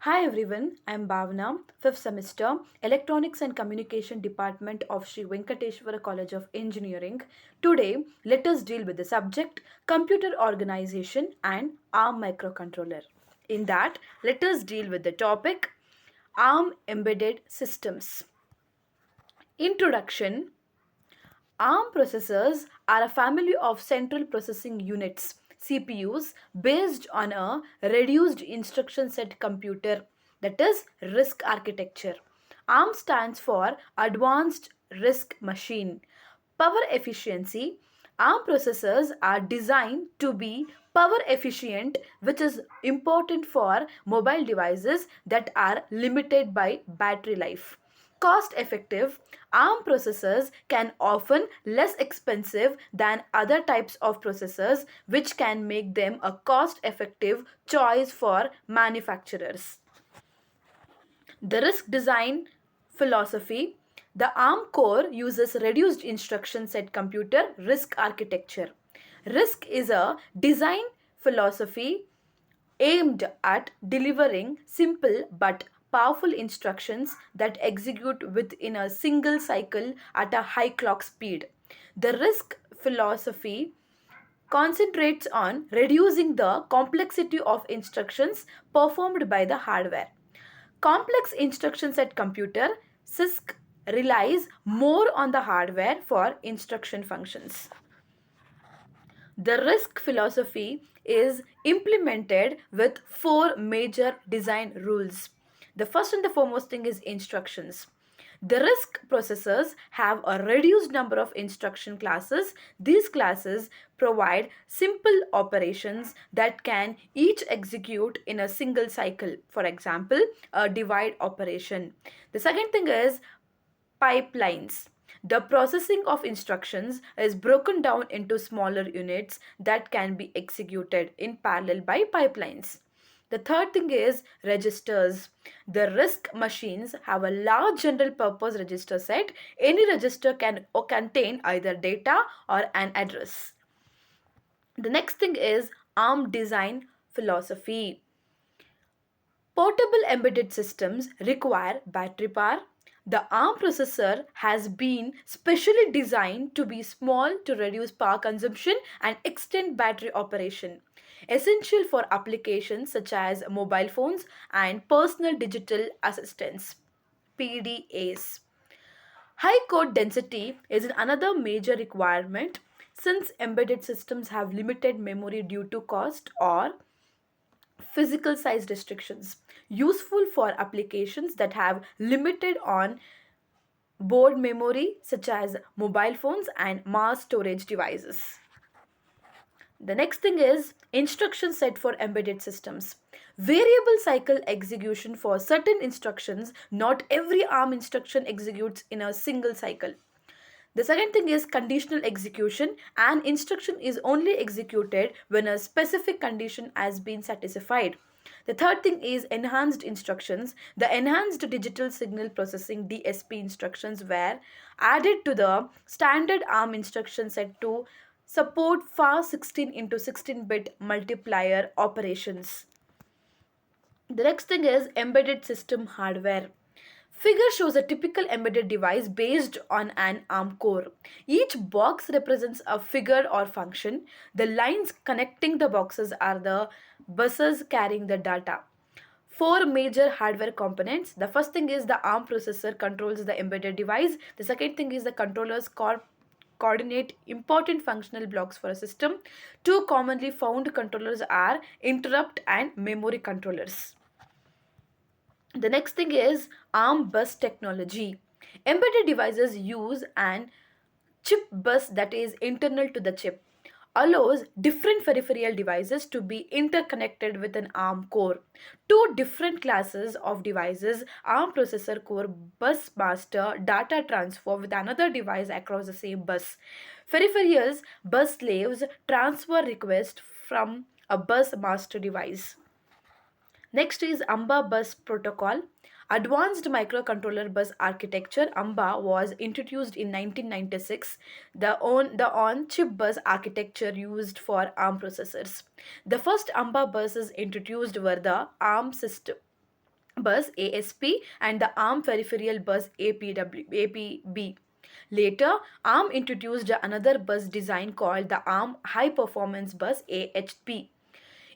Hi everyone, I'm Bhavna, 5th semester, Electronics and Communication Department of Sri Venkateshwara College of Engineering. Today, let us deal with the subject Computer Organization and ARM Microcontroller. In that, let us deal with the topic ARM Embedded Systems. Introduction. ARM processors are a family of central processing units (CPUs) based on a reduced instruction set computer, that is RISC architecture. ARM stands for Advanced RISC Machine. Power efficiency. ARM processors are designed to be power efficient, which is important for mobile devices that are limited by battery life. Cost effective. ARM processors can often less expensive than other types of processors, which can make them a cost effective choice for manufacturers. The RISC design philosophy. The ARM core uses reduced instruction set computer RISC architecture. RISC is a design philosophy aimed at delivering simple but powerful instructions that execute within a single cycle at a high clock speed. The RISC philosophy concentrates on reducing the complexity of instructions performed by the hardware. Complex instruction set computer CISC relies more on the hardware for instruction functions. The RISC philosophy is implemented with four major design rules. The first and the foremost thing is instructions. The RISC processors have a reduced number of instruction classes. These classes provide simple operations that can each execute in a single cycle. For example, a divide operation. The second thing is pipelines. The processing of instructions is broken down into smaller units that can be executed in parallel by pipelines. The third thing is registers. The RISC machines have a large general purpose register set. Any register can contain either data or an address. The next thing is ARM design philosophy. Portable embedded systems require battery power. The ARM processor has been specially designed to be small to reduce power consumption and extend battery operation, essential for applications such as mobile phones and personal digital assistants (PDAs). High code density is another major requirement since embedded systems have limited memory due to cost or physical size restrictions, useful for applications that have limited on board memory such as mobile phones and mass storage devices. The next thing is instruction set for embedded systems. Variable cycle execution for certain instructions. Not every ARM instruction executes in a single cycle. The second thing is conditional execution. An instruction is only executed when a specific condition has been satisfied. The third thing is enhanced instructions. The enhanced digital signal processing DSP instructions were added to the standard ARM instruction set to support fast 16 into 16-bit multiplier operations. The next thing is embedded system hardware. Figure shows a typical embedded device based on an ARM core. Each box represents a figure or function. The lines connecting the boxes are the buses carrying the data. Four major hardware components. The first thing is the ARM processor controls the embedded device. The second thing is the controllers coordinate important functional blocks for a system. Two commonly found controllers are interrupt and memory controllers. The next thing is ARM bus technology. Embedded devices use an chip bus that is internal to the chip, allows different peripheral devices to be interconnected with an ARM core. Two different classes of devices, ARM processor core bus master data transfer with another device across the same bus. Peripherals bus slaves transfer request from a bus master device. Next is AMBA bus protocol. Advanced microcontroller bus architecture AMBA was introduced in 1996. The on-chip bus architecture used for ARM processors. The first AMBA buses introduced were the ARM system. bus ASP and the ARM peripheral bus APB. Later, ARM introduced another bus design called the ARM High Performance Bus AHP.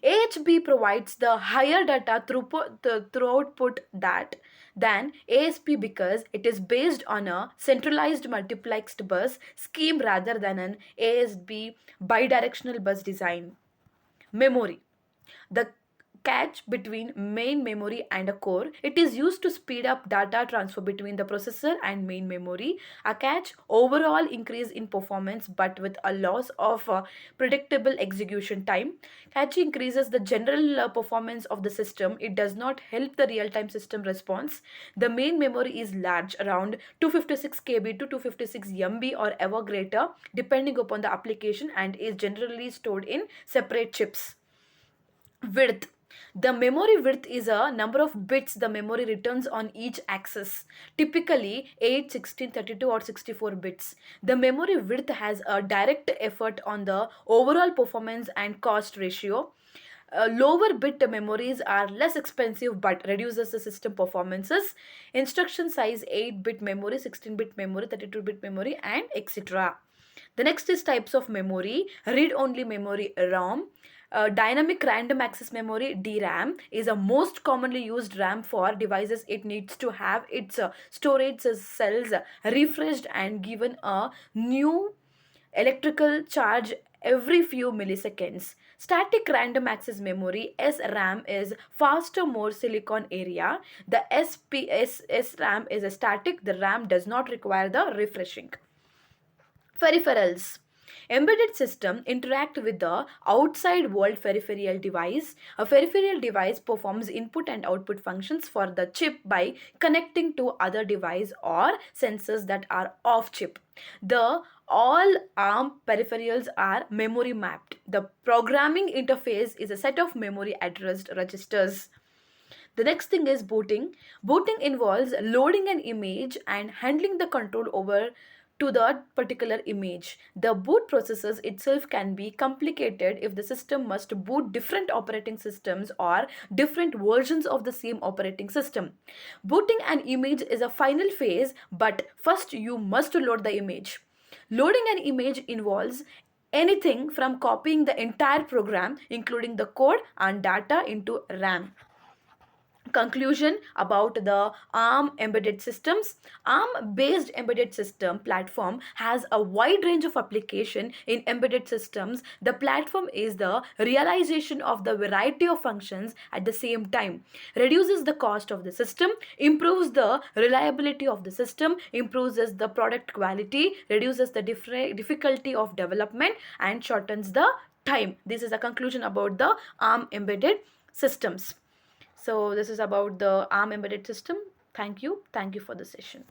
AHB provides the higher data throughput that than ASP because it is based on a centralized multiplexed bus scheme rather than an ASB bidirectional bus design. Memory. The cache between main memory and a core. It is used to speed up data transfer between the processor and main memory. A cache overall increase in performance but with a loss of predictable execution time. Cache increases the general performance of the system. It does not help the real-time system response. The main memory is large, around 256 KB to 256 MB or ever greater depending upon the application, and is generally stored in separate chips. Width. The memory width is a number of bits the memory returns on each axis, typically 8, 16, 32 or 64 bits. The memory width has a direct effect on the overall performance and cost ratio. Lower bit memories are less expensive but reduces the system performances. Instruction size 8-bit memory, 16-bit memory, 32-bit memory and etc. The next is types of memory. Read only memory RAM. Dynamic random access memory DRAM is a most commonly used RAM for devices. It needs to have its storage cells refreshed and given a new electrical charge every few milliseconds. Static random access memory SRAM is faster, more silicon area. The SRAM is a static. The RAM does not require the refreshing. Peripherals. Embedded system interact with the outside world peripheral device. A peripheral device performs input and output functions for the chip by connecting to other device or sensors that are off chip. The all ARM peripherals are memory mapped. The programming interface is a set of memory addressed registers. The next thing is booting. Booting involves loading an image and handling the control over to that particular image. The boot processes itself can be complicated if the system must boot different operating systems or different versions of the same operating system. Booting an image is a final phase, but first you must load the image. Loading an image involves anything from copying the entire program, including the code and data, into RAM. Conclusion about the ARM embedded systems. ARM based embedded system platform has a wide range of application in embedded systems. The platform is the realization of the variety of functions at the same time, reduces the cost of the system, improves the reliability of the system, improves the product quality, reduces the difficulty of development and shortens the time. This is a conclusion about the ARM embedded systems. So this is about the ARM embedded system. Thank you. Thank you for the session.